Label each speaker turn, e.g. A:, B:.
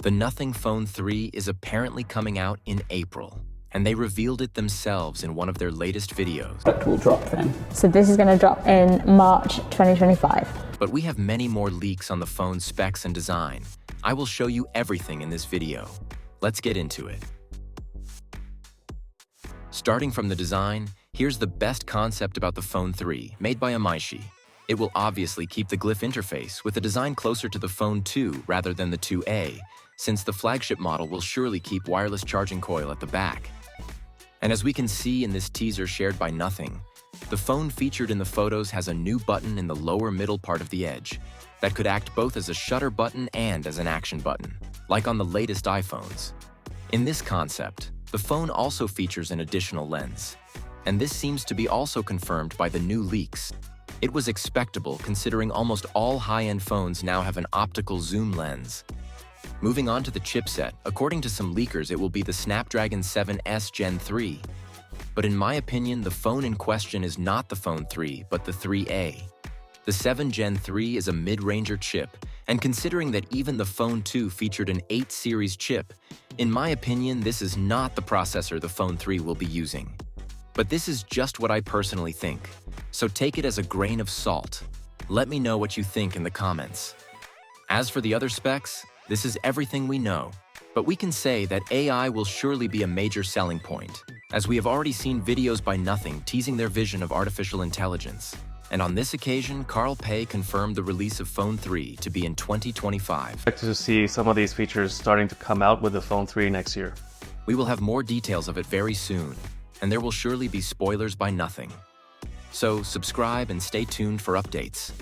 A: The Nothing Phone 3 is apparently coming out in April, and they revealed it themselves in one of their latest videos.
B: Product will drop then.
C: So this is going to drop in March 2025.
A: But we have many more leaks on the phone's specs and design. I will show you everything in this video. Let's get into it. Starting from the design, here's the best concept about the Phone 3, made by Imaishi. It will obviously keep the glyph interface with a design closer to the Phone 2 rather than the 2A, since the flagship model will surely keep wireless charging coil at the back. And as we can see in this teaser shared by Nothing, the phone featured in the photos has a new button in the lower middle part of the edge that could act both as a shutter button and as an action button, like on the latest iPhones. In this concept, the phone also features an additional lens, and this seems to be also confirmed by the new leaks. It was expectable considering almost all high-end phones now have an optical zoom lens. Moving on to the chipset, according to some leakers, it will be the Snapdragon 7S Gen 3. But in my opinion, the phone in question is not the Phone 3, but the 3A. The 7 Gen 3 is a mid-ranger chip, and considering that even the Phone 2 featured an 8 series chip, in my opinion, this is not the processor the Phone 3 will be using. But this is just what I personally think, so take it as a grain of salt. Let me know what you think in the comments. As for the other specs, this is everything we know, but we can say that AI will surely be a major selling point, as we have already seen videos by Nothing teasing their vision of artificial intelligence. And on this occasion, Carl Pei confirmed the release of Phone 3 to be in 2025.
D: Expect to see some of these features starting to come out with the Phone 3 next year.
A: We will have more details of it very soon, and there will surely be spoilers by Nothing. So subscribe and stay tuned for updates.